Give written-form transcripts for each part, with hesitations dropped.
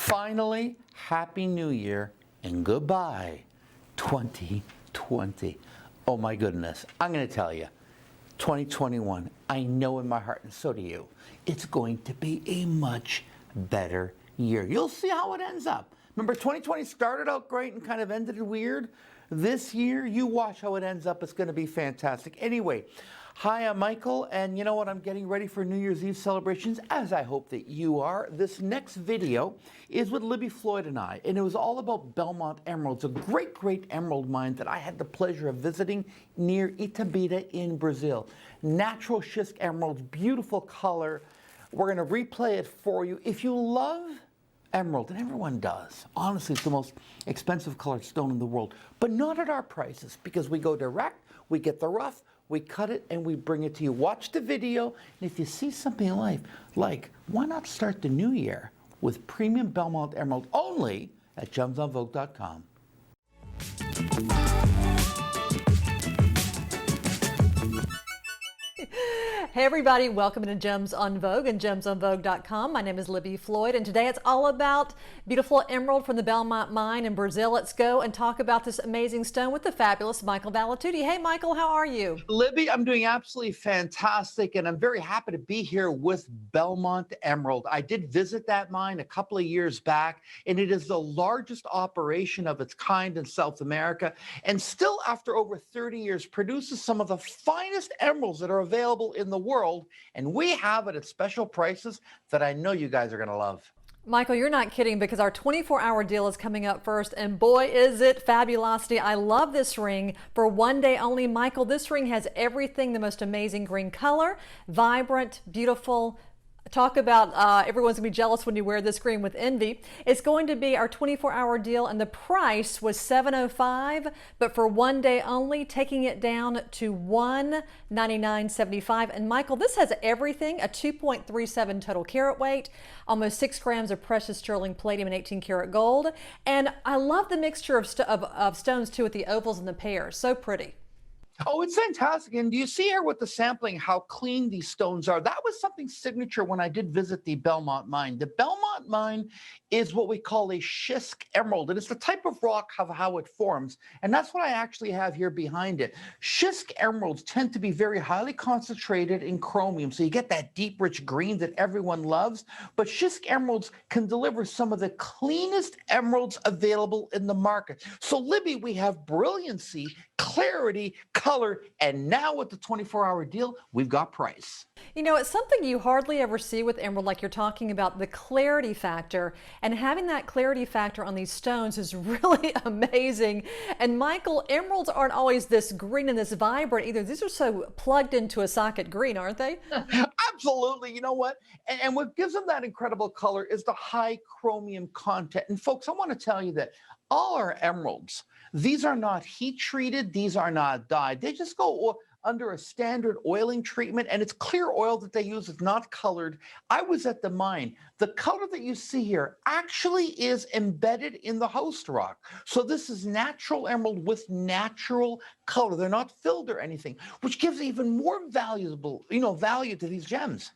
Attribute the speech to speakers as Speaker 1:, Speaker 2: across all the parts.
Speaker 1: Finally, Happy New Year and goodbye, 2020. Oh my goodness, I'm going to tell you, 2021, I know in my heart, and so do you, it's going to be a much better year. You'll see how it ends up. Remember, 2020 started out great and kind of ended weird. This year, you watch how it ends up. It's going to be fantastic. Anyway, hi, I'm Michael, and you know what? I'm getting ready for New Year's Eve celebrations, as I hope that you are. This next video is with Libby Floyd and I, and it was all about Belmont Emeralds, a great, great emerald mine that I had the pleasure of visiting near Itabira in Brazil. Natural schist emeralds, beautiful color. We're going to replay it for you. If you love emerald, and everyone does. Honestly, it's the most expensive colored stone in the world, but not at our prices, because we go direct, we get the rough, we cut it, and we bring it to you. Watch the video, and if you see something in life, like, why not start the new year with premium Belmont Emerald only at gemsonvogue.com.
Speaker 2: Hey everybody, welcome to Gems on Vogue and gemsonvogue.com. My name is Libby Floyd, and today it's all about beautiful emerald from the Belmont mine in Brazil. Let's go and talk about this amazing stone with the fabulous Michael Valitutti. Hey Michael, how are you?
Speaker 1: Libby, I'm doing absolutely fantastic, and I'm very happy to be here with Belmont Emerald. I did visit that mine a couple of years back, and it is the largest operation of its kind in South America, and still after over 30 years produces some of the finest emeralds that are available in the world, and we have it at special prices that I know you guys are going to love.
Speaker 2: Michael, you're not kidding, because our 24-hour deal is coming up first, and boy, is it fabulosity. I love this ring for one day only. Michael, this ring has everything, the most amazing green color, vibrant, beautiful. Talk about everyone's gonna be jealous when you wear this green with envy. It's going to be our 24-hour deal, and the price was $705, but for one day only, taking it down to $199.75. And Michael, this has everything: a 2.37 total carat weight, almost 6 grams of precious sterling palladium and 18 karat gold. And I love the mixture of stones too, with the ovals and the pairs. So pretty.
Speaker 1: Oh, it's fantastic. And do you see here with the sampling how clean these stones are? That was something signature when I did visit the Belmont mine. The Belmont mine is what we call a schist emerald. And it's the type of rock of how it forms. And that's what I actually have here behind it. Schist emeralds tend to be very highly concentrated in chromium. So you get that deep, rich green that everyone loves. But schist emeralds can deliver some of the cleanest emeralds available in the market. So Libby, we have brilliancy, clarity, color, and now with the 24-hour deal, we've got price.
Speaker 2: You know, it's something you hardly ever see with emerald, like you're talking about, the clarity factor. And having that clarity factor on these stones is really amazing. And Michael, emeralds aren't always this green and this vibrant either. These are so plugged into a socket green, aren't they?
Speaker 1: Absolutely. You know what? And what gives them that incredible color is the high chromium content. And folks, I want to tell you that all our emeralds, these are not heat treated. These are not dyed. They just go under a standard oiling treatment, and it's clear oil that they use. It's not colored. I was at the mine. The color that you see here actually is embedded in the host rock. So this is natural emerald with natural color. They're not filled or anything, which gives even more valuable, value to these gems.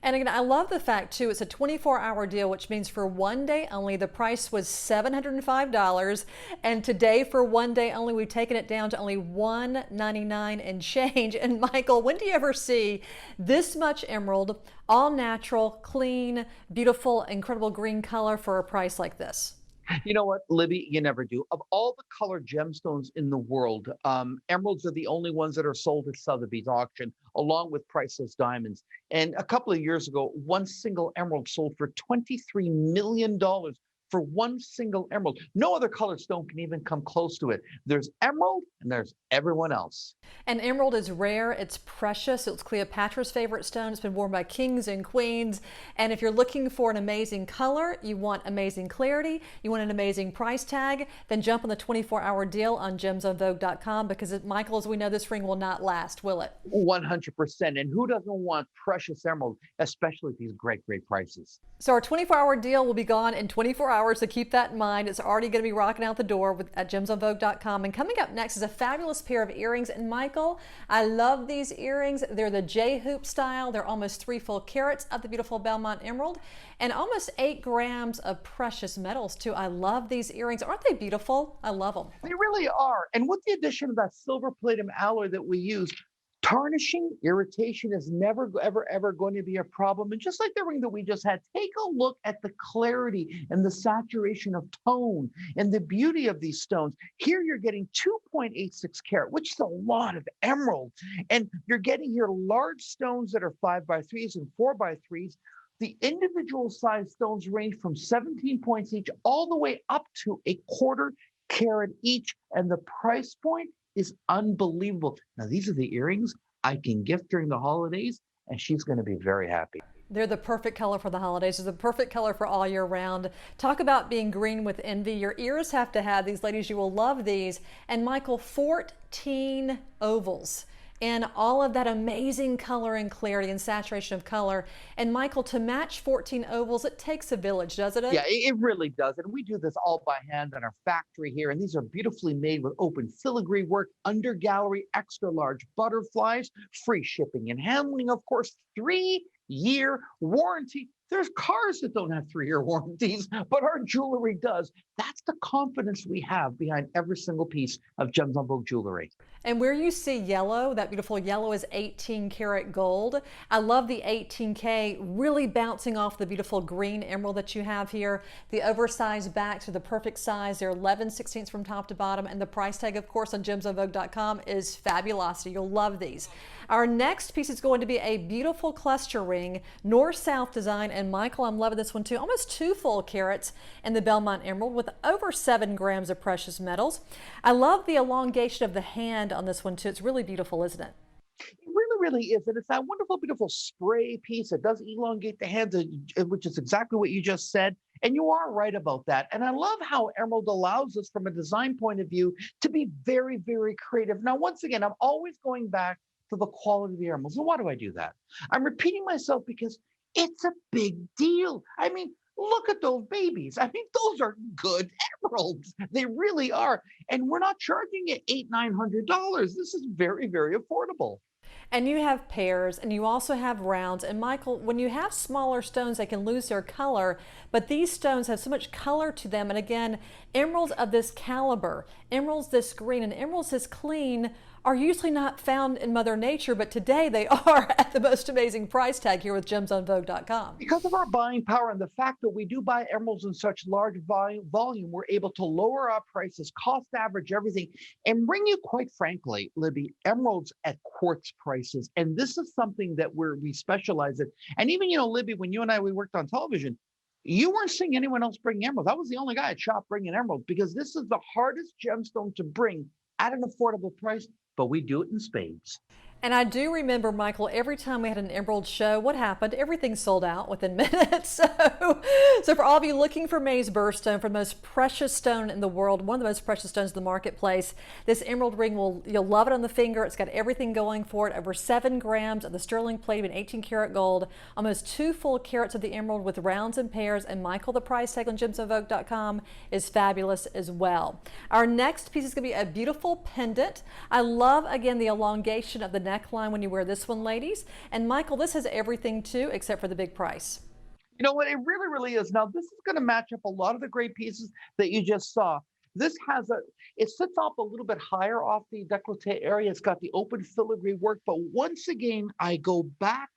Speaker 2: And again, I love the fact too, it's a 24-hour deal, which means for one day only, the price was $705. And today for one day only, we've taken it down to only $199 and change. And Michael, when do you ever see this much emerald, all natural, clean, beautiful, incredible green color for a price like this?
Speaker 1: You know what, Libby, you never do. Of all the colored gemstones in the world, emeralds are the only ones that are sold at Sotheby's auction, along with priceless diamonds. And a couple of years ago, one single emerald sold for $23 million for one single emerald. No other colored stone can even come close to it. There's emerald and there's everyone else.
Speaker 2: And emerald is rare, it's precious, it's Cleopatra's favorite stone. It's been worn by kings and queens. And if you're looking for an amazing color, you want amazing clarity, you want an amazing price tag, then jump on the 24-hour deal on gemsonvogue.com, because Michael, as we know, this ring will not last, will it?
Speaker 1: 100%. And who doesn't want precious emerald, especially at these great, great prices?
Speaker 2: So our 24-hour deal will be gone in 24 hours. hours, so keep that in mind. It's already going to be rocking out the door at gemsonvogue.com. And coming up next is a fabulous pair of earrings. And Michael, I love these earrings. They're the J-hoop style. They're almost 3 full carats of the beautiful Belmont Emerald and almost 8 grams of precious metals too. I love these earrings. Aren't they beautiful? I love them.
Speaker 1: They really are. And with the addition of that silver palladium alloy that we use, tarnishing, irritation is never, ever going to be a problem. And just like the ring that we just had, take a look at the clarity and the saturation of tone and the beauty of these stones. Here you're getting 2.86 carat, which is a lot of emerald. And you're getting here large stones that are 5x3s and 4x3s. The individual size stones range from 17 points each all the way up to a quarter carat each. And the price point is unbelievable. Now, these are the earrings I can gift during the holidays, and she's going to be very happy.
Speaker 2: They're the perfect color for the holidays. They're the perfect color for all year round. Talk about being green with envy. Your ears have to have these, ladies. You will love these. And Michael, 14 ovals. And all of that amazing color and clarity and saturation of color. And Michael, to match 14 ovals, it takes a village, doesn't it?
Speaker 1: Yeah, it really does. And we do this all by hand in our factory here. And these are beautifully made with open filigree work, under gallery, extra large butterflies, free shipping and handling, of course, 3-year warranty. There's cars that don't have 3-year warranties, but our jewelry does. That's the confidence we have behind every single piece of Gems on Vogue jewelry.
Speaker 2: And where you see yellow, that beautiful yellow is 18 karat gold. I love the 18K really bouncing off the beautiful green emerald that you have here. The oversized backs are the perfect size. They're 11/16 from top to bottom. And the price tag, of course, on gemsonvogue.com is fabulous. You'll love these. Our next piece is going to be a beautiful cluster ring, north-south design. And Michael, I'm loving this one too. Almost 2 full carats in the Belmont Emerald with over 7 grams of precious metals. I love the elongation of the hand on this one too. It's really beautiful, isn't it?
Speaker 1: It really is. And it's that wonderful, beautiful spray piece. It does elongate the hands, which is exactly what you just said. And you are right about that. And I love how Emerald allows us, from a design point of view, to be very, very creative. Now, once again, I'm always going back to the quality of the emeralds. And why do I do that? I'm repeating myself because it's a big deal. I mean, look at those babies. I mean, those are good emeralds. They really are. And we're not charging it $800-900. This is very, very affordable.
Speaker 2: And you have pairs and you also have rounds. And Michael, when you have smaller stones, they can lose their color, but these stones have so much color to them. And again, emeralds of this caliber, emeralds this green and emeralds this clean are usually not found in Mother Nature, but today they are at the most amazing price tag here with gemsonvogue.com.
Speaker 1: Because of our buying power and the fact that we do buy emeralds in such large volume, we're able to lower our prices, cost average everything, and bring you, quite frankly, Libby, emeralds at quartz prices. And this is something that we specialize in. And even, Libby, when you and we worked on television, you weren't seeing anyone else bring emeralds. I was the only guy at shop bringing emeralds, because this is the hardest gemstone to bring at an affordable price, but we do it in spades.
Speaker 2: And I do remember, Michael, every time we had an emerald show, what happened? Everything sold out within minutes. So for all of you looking for May's birthstone, for the most precious stone in the world, one of the most precious stones in the marketplace, this emerald ring, you'll love it on the finger. It's got everything going for it. Over 7 grams of the sterling palladium and 18 karat gold, almost 2 full carats of the emerald with rounds and pairs. And Michael, the price tag on gemsonvogue.com is fabulous as well. Our next piece is going to be a beautiful pendant. I love, again, the elongation of the neckline when you wear this one, ladies. And Michael, this has everything too, except for the big price.
Speaker 1: You know what? It really, really is. Now, this is going to match up a lot of the great pieces that you just saw. This it sits off a little bit higher off the décolleté area. It's got the open filigree work. But once again, I go back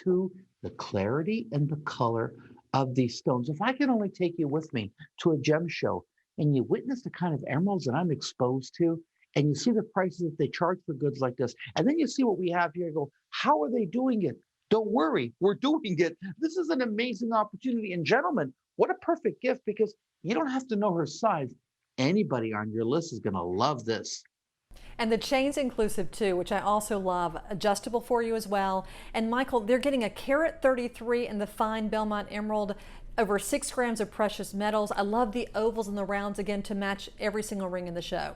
Speaker 1: to the clarity and the color of these stones. If I can only take you with me to a gem show and you witness the kind of emeralds that I'm exposed to, and you see the prices that they charge for goods like this, and then you see what we have here and go, how are they doing it? Don't worry, we're doing it. This is an amazing opportunity. And gentlemen, what a perfect gift, because you don't have to know her size. Anybody on your list is going to love this.
Speaker 2: And the chain's inclusive too, which I also love, adjustable for you as well. And Michael, they're getting a carat 33 in the fine Belmont Emerald, over 6 grams of precious metals. I love the ovals and the rounds, again, to match every single ring in the show.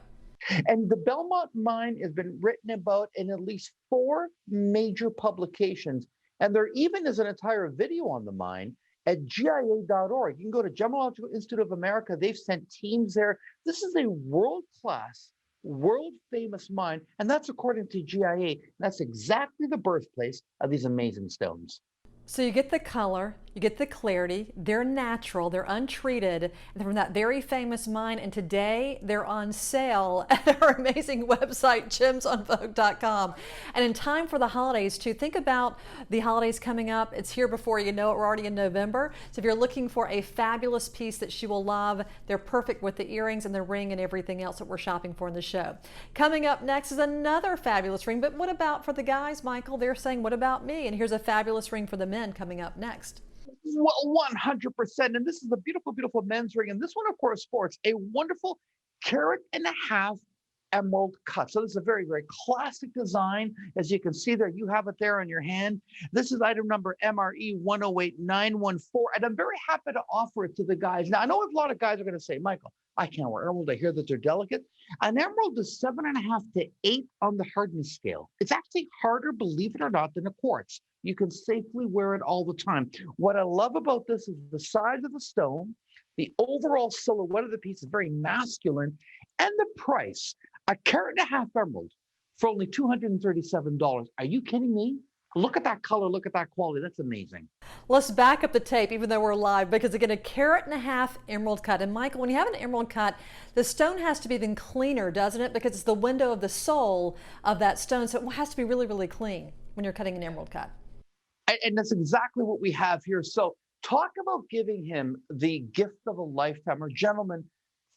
Speaker 1: And the Belmont mine has been written about in at least 4 major publications. And there even is an entire video on the mine. at GIA.org. You can go to Gemological Institute of America. They've sent teams there. This is a world-class, world-famous mine, and that's according to GIA. That's exactly the birthplace of these amazing stones.
Speaker 2: So you get the color, you get the clarity, they're natural, they're untreated, and they're from that very famous mine, and today they're on sale at our amazing website, gemsonvogue.com. And in time for the holidays too, think about the holidays coming up. It's here before you know it, we're already in November. So if you're looking for a fabulous piece that she will love, they're perfect with the earrings and the ring and everything else that we're shopping for in the show. Coming up next is another fabulous ring, but what about for the guys, Michael? They're saying, what about me? And here's a fabulous ring for the men coming up next.
Speaker 1: Well, 100%. And this is a beautiful, beautiful men's ring. And this one, of course, sports a wonderful 1.5 carat emerald cut. So this is a very, very classic design. As you can see there, you have it there on your hand. This is item number MRE 108914. And I'm very happy to offer it to the guys. Now, I know a lot of guys are going to say, Michael, I can't wear emerald. I hear that they're delicate. An emerald is 7.5 to 8 on the hardness scale. It's actually harder, believe it or not, than a quartz. You can safely wear it all the time. What I love about this is the size of the stone, the overall silhouette of the piece is very masculine, and the price. 1.5 carat emerald for only $237. Are you kidding me? Look at that color, look at that quality. That's amazing.
Speaker 2: Let's back up the tape, even though we're live, because again, 1.5 carat emerald cut. And Michael, when you have an emerald cut, the stone has to be even cleaner, doesn't it? Because it's the window of the soul of that stone. So it has to be really, really clean when you're cutting an emerald cut.
Speaker 1: And that's exactly what we have here. So talk about giving him the gift of a lifetime. Or gentlemen,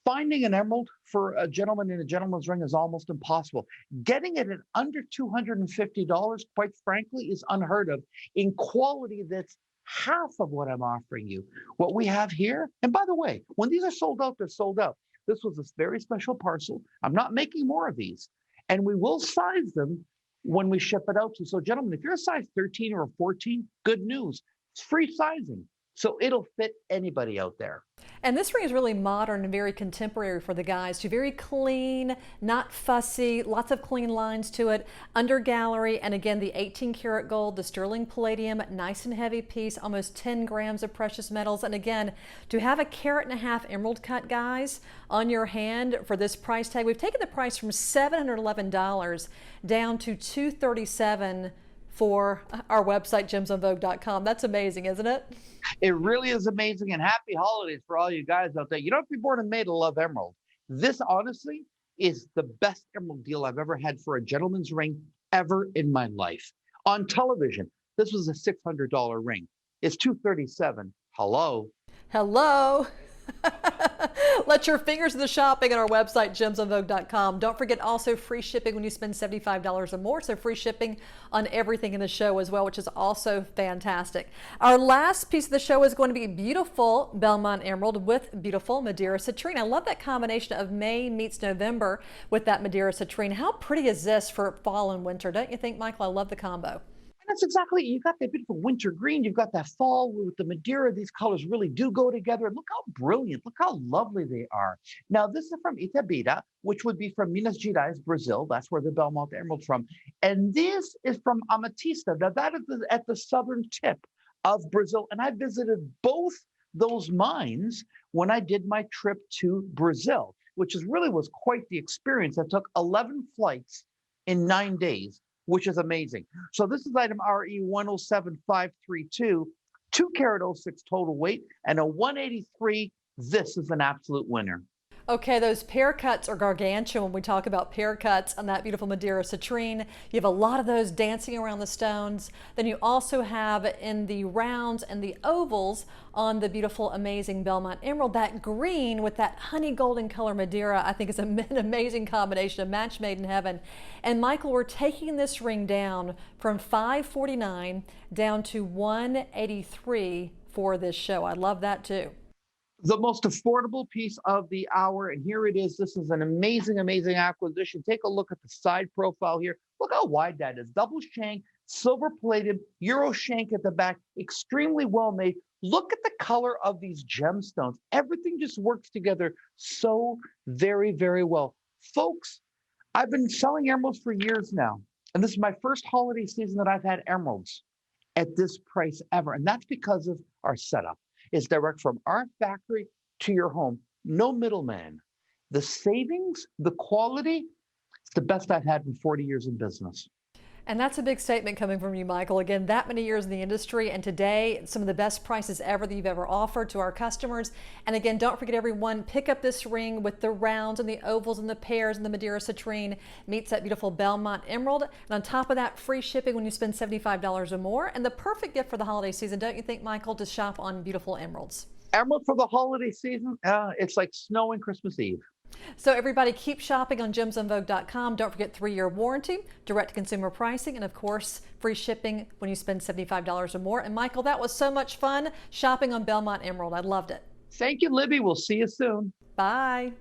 Speaker 1: finding an emerald for a gentleman in a gentleman's ring is almost impossible. Getting it at under $250, quite frankly, is unheard of in quality that's half of what I'm offering you. What we have here, and by the way, when these are sold out, they're sold out. This was a very special parcel. I'm not making more of these. And we will size them when we ship it out to. So gentlemen, if you're a size 13 or a 14, good news. It's free sizing. So it'll fit anybody out there.
Speaker 2: And this ring is really modern and very contemporary for the guys too. Very clean, not fussy, lots of clean lines to it. Under gallery, and again, the 18 karat gold, the sterling palladium, nice and heavy piece, almost 10 grams of precious metals. And again, to have 1.5 carat emerald cut, guys, on your hand for this price tag, we've taken the price from $711 down to $237 for our website, gemsonvogue.com. That's amazing, isn't it?
Speaker 1: It really is amazing, and happy holidays for all you guys out there. You don't have to be born and made to love emerald. This, honestly, is the best emerald deal I've ever had for a gentleman's ring ever in my life. On television, this was a $600 ring. It's $237. Hello.
Speaker 2: Hello. Let your fingers do the shopping at our website, gemsonvogue.com. Don't forget also free shipping when you spend $75 or more. So free shipping on everything in the show as well, which is also fantastic. Our last piece of the show is going to be beautiful Belmont Emerald with beautiful Madeira Citrine. I love that combination of May meets November with that Madeira Citrine. How pretty is this for fall and winter? Don't you think, Michael? I love the combo.
Speaker 1: That's exactly, you got that beautiful winter green, you've got that fall with the Madeira. These colors really do go together. Look how brilliant, look how lovely they are. Now, this is from Itabira, which would be from Minas Gerais, Brazil. That's where the Belmont Emerald's from. And this is from Amatista. Now, that is at the southern tip of Brazil. And I visited both those mines when I did my trip to Brazil, which was quite the experience. I took 11 flights in 9 days, which is amazing. So this is item RE 107532, 2 carat 06 total weight, and a 183. This is an absolute winner.
Speaker 2: Okay, those pear cuts are gargantuan when we talk about pear cuts on that beautiful Madeira Citrine. You have a lot of those dancing around the stones. Then you also have in the rounds and the ovals on the beautiful, amazing Belmont Emerald. That green with that honey golden color Madeira, I think is an amazing combination, a match made in heaven. And Michael, we're taking this ring down from $549 down to $183 for this show. I love that too.
Speaker 1: The most affordable piece of the hour, and here it is. This is an amazing, amazing acquisition. Take a look at the side profile here. Look how wide that is. Double shank, silver plated, Euro shank at the back, extremely well made. Look at the color of these gemstones. Everything just works together so very, very well. Folks, I've been selling emeralds for years now, and this is my first holiday season that I've had emeralds. at this price ever. And that's because of our setup. It's direct from our factory to your home. No middleman. The savings, the quality, it's the best I've had in 40 years in business.
Speaker 2: And that's a big statement coming from you, Michael. Again, that many years in the industry, and today, some of the best prices ever that you've ever offered to our customers. And again, don't forget, everyone, pick up this ring with the rounds and the ovals and the pairs and the Madeira Citrine meets that beautiful Belmont Emerald. And on top of that, free shipping when you spend $75 or more. And the perfect gift for the holiday season, don't you think, Michael, to shop on beautiful emeralds?
Speaker 1: Emerald for the holiday season, it's like snow and Christmas Eve.
Speaker 2: So everybody, keep shopping on gemsonvogue.com. Don't forget 3-year warranty, direct-to-consumer pricing, and of course, free shipping when you spend $75 or more. And Michael, that was so much fun shopping on Belmont Emerald. I loved it.
Speaker 1: Thank you, Libby. We'll see you soon.
Speaker 2: Bye.